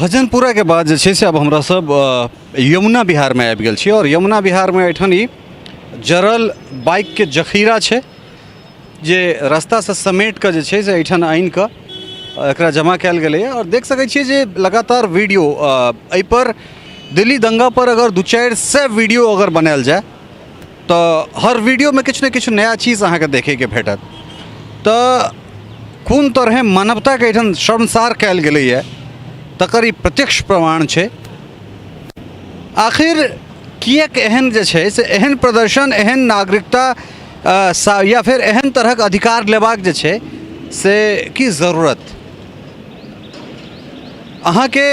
भजनपुरा के बाद जे छै से अब हमरा सब यमुना बिहार में आबि गेल छी और यमुना बिहार में एठन ई जरल बाइक के जखीरा छै जे रास्ता से समेट के जे छै से एठन आनि के एकरा जमा कयल गेलै और देख सकै छियै जे लगातार वीडियो एहि पर दिल्ली दंगा पर अगर 2-400 वीडियो अगर बनायल जाए तो हर वीडियो में किछु ने किछु नया चीज़ अहाँके देखे के भेटत। तो कोन तरह मानवता के एठन शर्मसार कयल गेलैए तकर ई प्रत्यक्ष प्रमाण छै। आखिर किएक एहन जे छै से एहन प्रदर्शन एहन नागरिकता या फिर एहन तरहक अधिकार लेबाक जे छै से की जरूरत अहाँके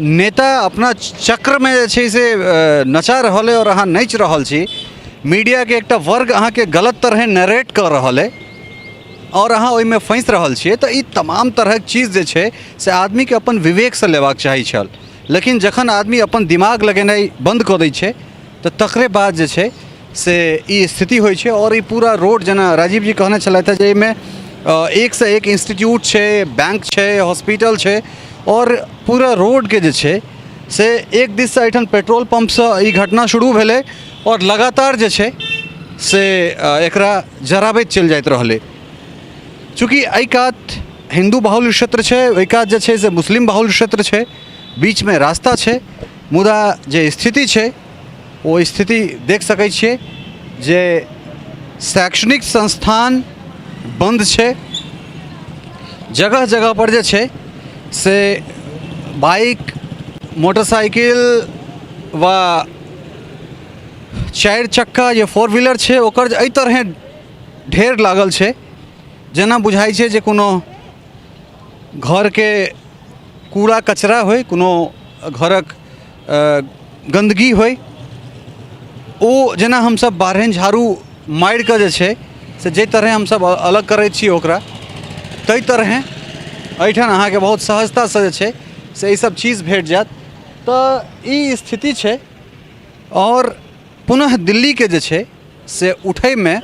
नेता अपना चक्र में जे छै से नचा रहल है और अहाँ नच रहल छी, मीडिया के एकटा वर्ग अहाँके गलत तरह नरेट कर रहल है और अहाँ ओहिमे फंस रहल छियै। तो ई तमाम तरहक चीज़ जे छै से आदमी के अपन विवेक से लेबाक चाही छल, लेकिन जखन आदमी अपन दिमाग लगेनाइ बंद कऽ दै छै तो तकरे बाद जे छै से ई स्थिति होइ छै। और ई पूरा रोड जेना राजीव जी कहने छलथि जे एहिमे एक से एक इंस्टीट्यूट छै, बैंक छै, हॉस्पिटल छै और पूरा रोड के जे छै से एक दिस से एठन पेट्रोल पंप से ई घटना शुरू भेलै और लगातार जे छै से एकरा जराबैत चलि जाइत रहलै। चूँकि एहि कात हिंदू बाहुल्य क्षेत्र छै, ओहि कात जे छै से मुस्लिम बाहुल्य क्षेत्र छै, बीच में रास्ता छै, मुदा जे स्थिति छै वो स्थिति देख सकै छियै जे शैक्षणिक संस्थान बंद छै, जगह जगह पर जे छै से बाइक मोटरसाइकिल व 4 चक्का या 4 व्हीलर छै ओकर एहि तरह ढेर लागल छै जेना बुझाइ छै जे कोनो घर के कूड़ा कचरा होय, कोनो घरक गंदगी होय, ओ जेना हमसब बारहन झाड़ू मारि के जे छै से जे तरह हमसब अलग करै छी ओकरा ताहि तरह एहिठाम अहाँके बहुत सहजता से जे छै से ई सब चीज़ भेट जायत। तो ई स्थिति छै और पुनः दिल्ली के जे छै से उठै में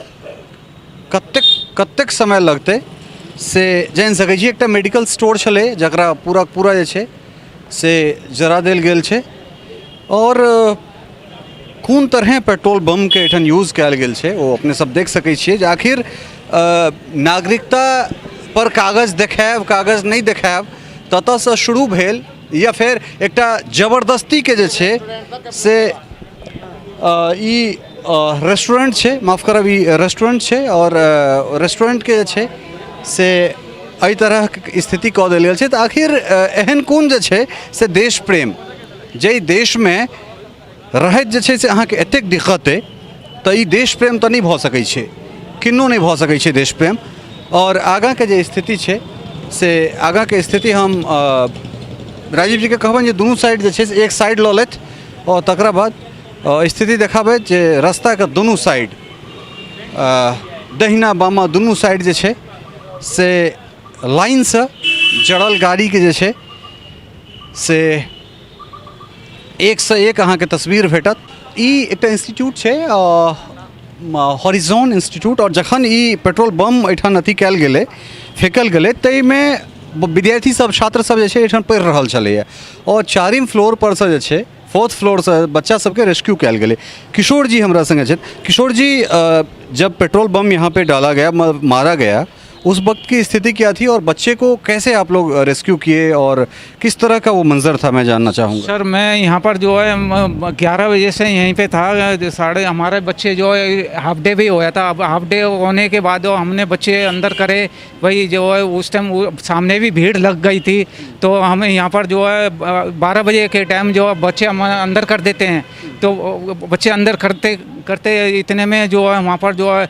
कतेक समय लगतै से जानि सकै छी। एकटा मेडिकल स्टोर छलै जकरा पूरा जे छै से जरा देल गेल छै और कोन तरह पेट्रोल बम के एठन यूज़ कयल गेल छै वो अपने सब देख सकै छियै जे आखिर नागरिकता पर कागज देखायब कागज नहीं देखायब ततसँ शुरू भेल या फिर एकटा जबरदस्ती के जे छै से ई रेस्टोरेंट छै, माफ़ करब ई रेस्टोरेंट छै और रेस्टोरेंट के जे छै से एहि तरह स्थिति कऽ देल गेल छै। तऽ आखिर एहन कोन जे छै से देश प्रेम जे देश में रहैत जे छै से अहाँके एतेक दिक्कत अइ तऽ ई देश प्रेम तऽ नहि भऽ सकै छै, किन्नो नहि भऽ सकै छै देश प्रेम। और आगाँ के जे स्थिति छै से आगाँ के स्थिति हम राजीव जी के कहबनि जे दुनू साइड जे छै से एक साइड लऽ लेथ और तकरा बाद स्थिति देखाबैत जे रास्ता के दुनू साइड दहिना बामा दुनू साइड जे छै से लाइन से जड़ल गाड़ी के जे छै से एक से एक अहाँके तस्वीर भेटत। ई एकटा इंस्टीट्यूट छै हॉरिजॉन इंस्टीट्यूट और जखन ई पेट्रोल बम एठन अथी कयल गेलै फेंकल गेलै ताहिमे विद्यार्थी सब छात्र सब जे छै एठन पढ़ि रहल छलैए और 4म फ्लोर पर से जे छै 4th फ्लोर से बच्चा सबके रेस्क्यू कयल गेलै। किशोर जी हमरा संगे छथि। किशोर जी, जब पेट्रोल बम यहाँ पे डाला गया मारा गया उस वक्त की स्थिति क्या थी और बच्चे को कैसे आप लोग रेस्क्यू किए और किस तरह का वो मंजर था मैं जानना चाहूँगा। सर मैं यहाँ पर जो है 11 बजे से यहीं पे था, हमारे बच्चे जो है हाफ डे भी होया था। अब हाफ डे होने के बाद हमने बच्चे अंदर करे, वही जो है उस टाइम सामने भी भीड़ लग गई थी तो हमें यहाँ पर जो है 12 बजे के टाइम जो बच्चे हम अंदर कर देते हैं तो बच्चे अंदर करते इतने में जो है वहाँ पर जो है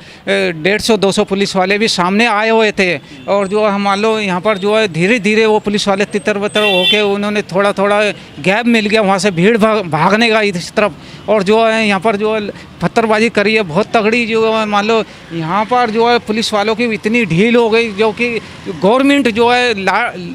150-200 पुलिस वाले भी सामने आए हुए थे और जो हम मान लो यहाँ पर जो है धीरे धीरे वो पुलिस वाले तितर बतर होके उन्होंने थोड़ा गैप मिल गया, वहाँ से भीड़ भागने का इस तरफ और जो है यहाँ पर जो है पत्थरबाजी करी है बहुत तगड़ी। जो है मान लो यहाँ पर जो है पुलिस वालों की इतनी ढील हो गई जो कि गवर्नमेंट जो है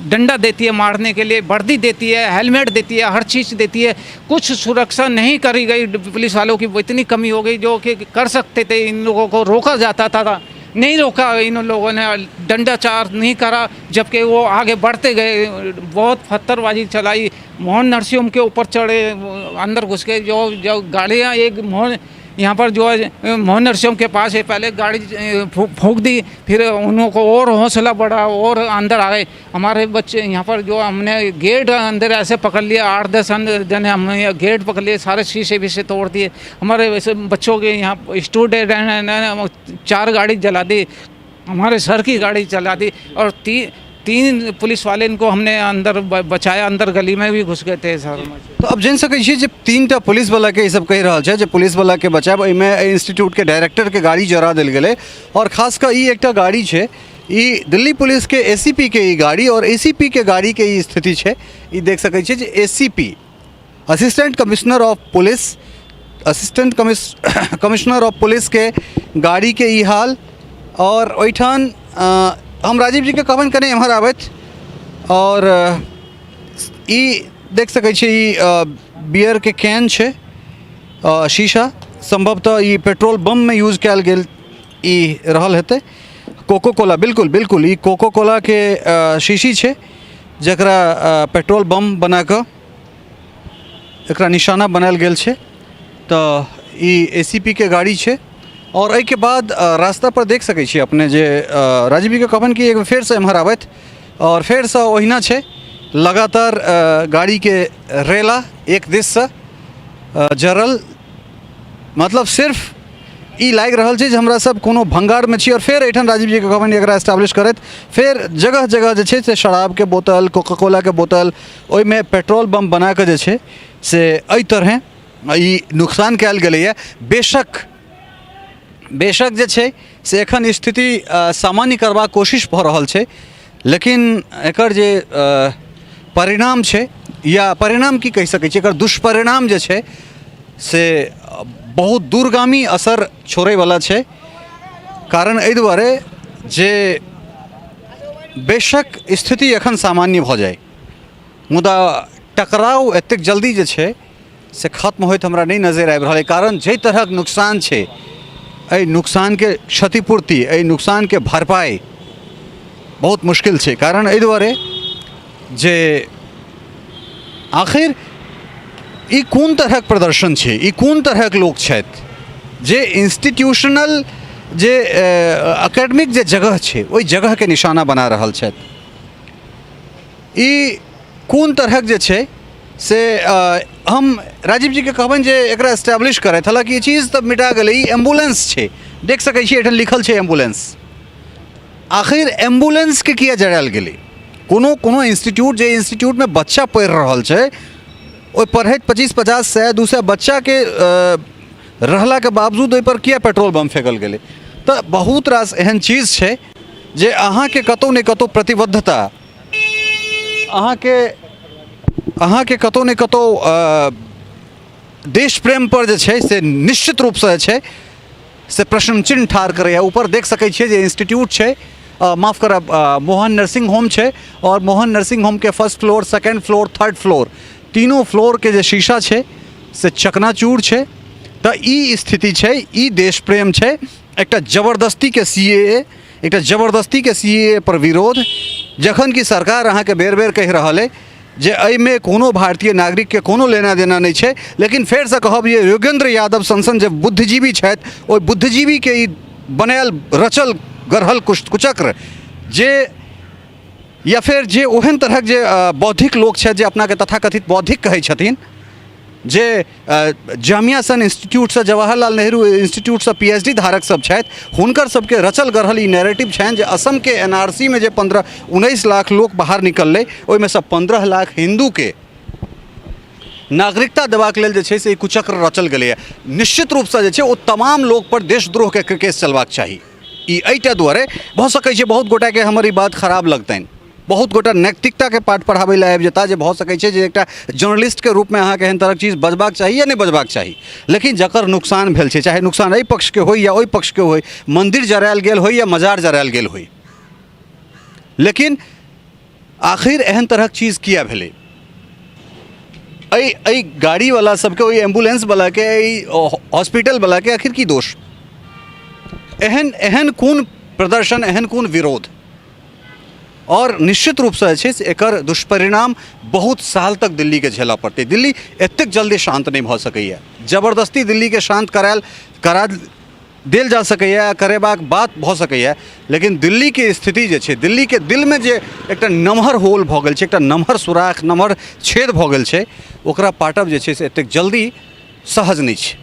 डंडा देती है मारने के लिए, वर्दी देती है, हेलमेट देती है, हर चीज़ देती है, कुछ सुरक्षा नहीं करी गई पुलिस वालों की, इतनी कमी हो गई जो कि कर सकते थे इन लोगों को रोका जाता था। नहीं रोका इन लोगों ने, दंडाचार नहीं करा, जबकि वो आगे बढ़ते गए, बहुत पत्थरबाजी चलाई, मोहन नरसिंह के ऊपर चढ़े, अंदर घुस के जो गाड़ियाँ एक मोहन यहाँ पर जो है मोहन नरसिंह के पास है, पहले गाड़ी फूंक दी, फिर उनको और हौसला बढ़ा और अंदर आ गए। हमारे बच्चे यहाँ पर जो हमने गेट अंदर ऐसे पकड़ लिया, 8-10 जने हमने गेट पकड़ लिए, सारे शीशे भी तोड़ दिए। हमारे वैसे बच्चों के यहाँ स्टूडेंट 4 गाड़ी जला दी, हमारे सर की गाड़ी जला दी, और तीन पुलिस वाले इनको हमने अंदर बचाया, अंदर गली में भी घुस गए थे सर। तो अब जान सकै छियै जे 3टा पुलिस वाला के ई सब कहि रहल छै जे पुलिस वाला के बचाव, एहिमे इंस्टीट्यूट के डायरेक्टर के गाड़ी जरा देल गेलै, और खास कर ई एकटा गाड़ी छै, ई दिल्ली पुलिस के एसीपी के ई गाड़ी, और एसीपी के गाड़ी के ई स्थिति छै। ई देख सकै छियै जे ACP assistant commissioner of police, assistant commissioner of police के गाड़ी के ई हाल। और ओहिठान हम राजीव जी के कहबन कने एम्हर आबैत, और ई देख सकै छी ई बियर के कैन छै, शीशा, संभवतः ई पेट्रोल बम में यूज कयल गेल ई रहल हेतै। कोको कोला, बिल्कुल बिल्कुल ई कोको कोला के शीशी छै, जकरा पेट्रोल बम बना कऽ एकरा निशाना बनायल गेल छै। तो ई एसीपी के गाड़ी छै। और एहि के बाद रास्ता पर देख सकै छी अपने जे राजीव जी के कहबन कि एक बेर फेरसँ एम्हर आबैत, और फेरसँ ओहिना छै, लगातार गाड़ी के रेला एक दिससँ जरल, मतलब सिर्फ ई लागि रहल छै जे हमरा सब कोनो भंगारमे छी। और फेर एहिठाम राजीव जी के कहबन एकरा एस्टैब्लिश करैत, फेर जगह जगह जे छै से शराब के बोतल, कोका कोला के बोतल, ओहिमे पेट्रोल बम बना कऽ जे छै से एहि तरहें ई नुकसान कयल गेलैए। बेशक जे छै से एखन स्थिति सामान्य करबाक कोशिश भऽ रहल छै, लेकिन एकर जे परिणाम छै, या परिणाम की कहि सकै छी, एकर दुष्परिणाम जे छै से बहुत दूरगामी असर छोड़ैवला छै। कारण एहि दुआरे जे बेशक स्थिति एखन सामान्य भऽ जाय, मुदा टकराव एतेक जल्दी जे छै से खत्म होइत हमरा नहीं नजर आबि रहल है। कारण जे तरहक नुकसान छै, एहि नुकसान के क्षतिपूर्ति, एहि नुकसान के भरपाई बहुत मुश्किल छै। कारण एहि दुआरे जे आखिर ई कोन तरहक प्रदर्शन छै, ई कोन तरहक लोक छथि जे इंस्टीट्यूशनल जे एकेडमिक जे जगह छै ओहि जगह के निशाना बना रहल छथि। ई कोन तरहक जे छै से हम राजीव जी के कहबन जे एकरा एस्टैब्लिश करैत, हालांकि ये चीज़ तब मिटा गई। ई एम्बुलेंस छै, देख सकै छियै एहिठाम लिखल छै एम्बुलेंस। आखिर एम्बुलेंस के किया जरायल गेलै? कोनो इंस्टीट्यूट, जे इंस्टीट्यूट में बच्चा पढ़ि रहल छै, ओहि पढ़ैत 25-50 100 200 बच्चा के रहला के बावजूद ओहि पर किया पेट्रोल बम फेंकल गेलै? तो बहुत रास एहन चीज छै जे अहाँ के कतौ ने कतौ प्रतिबद्धता, अहाँ के कतौ ने कतौ देश प्रेम पर जे छै से निश्चित रूप से छै से प्रश्न चिन्ह ठाढ़ करैया। ऊपर देख सकै छियै जे इंस्टीट्यूट छै, माफ़ करब, मोहन नर्सिंग होम छै, और मोहन नर्सिंग होम के first floor, second floor, third floor, तीनों फ्लोर के जे शीशा छै से चकनाचूर छै। तो ई स्थिति छै, ई देश प्रेम छै। एकटा जबरदस्ती के सीएए, एकटा जबरदस्ती के सीएए पर विरोध, जखन कि सरकार अहाँ के बेर बेर कहि रहल है जे एहिमे कोनो भारतीय नागरिक के कोनो लेना देना नहीं छै। लेकिन फेर से कहब जे योगेंद्र यादव सनसन जे बुद्धिजीवी छथि, ओहि बुद्धिजीवी के ई बनायल रचल गढ़ल कुचक्र जे, या फिर जे ओहन तरहक जे बौद्धिक लोक छथि जे अपना के तथाकथित बौद्धिक कहै छथिन, जे जामिया सन इंस्टीट्यूट से, जवाहरलाल नेहरू इंस्टीट्यूट से पीएचडी धारक सब छथि, हुनकर सबके रचल गढ़ल ई नैरेटिव छनि जे असम के एनआरसी में जे 15-19 लाख लोक बाहर निकललै, ओहिमे से 15 लाख हिंदू के नागरिकता देबाक लेल जे छै से ई कुचक्र रचल गेलैए। निश्चित रूप से जे छै ओ तमाम लोक पर देशद्रोह के केस चलबाक चाही। ई एहिटा दुआरे भऽ सकै छै बहुत गोटा के हमर ई बात खराब लगतनि, बहुत गोटा नैतिकता के पाठ पढ़ाबै लए आबि जेता, जे भऽ सकै छै जे एकटा जर्नलिस्ट के रूप में अहाँ के एहन तरहक चीज बजबाक चाही या नहि बजबाक चाही। लेकिन जकर नुकसान भेल छै, चाहे नुकसान एहि पक्ष के होय या ओहि पक्ष के होय, मंदिर जरायल गेल होय या मजार जरायल गेल होय, लेकिन आखिर एहन तरहक चीज किया भेलै? एहि गाड़ी वाला सबके, ओहि एम्बुलेंस वाला के, हॉस्पिटल वाला के आखिर की दोष? एहन कोन प्रदर्शन एहन कोन विरोध और निश्चित रूप से जे छै से एकर दुष्परिणाम बहुत साल तक दिल्ली के झेलऽ पड़तै। दिल्ली एतेक जल्दी शांत नहीं भऽ सकैए। जबरदस्ती दिल्ली के शांत करा देल जा सकैए, करेबाक बात भऽ सकैए, लेकिन दिल्ली के स्थिति जे छै, दिल्ली के दिल में जे एकटा नमहर होल भऽ गेल छै, एकटा नमहर सुराख, नमहर छेद भऽ गेल छै, ओकरा पाटब जे छै से एतेक जल्दी सहज नहीं छै।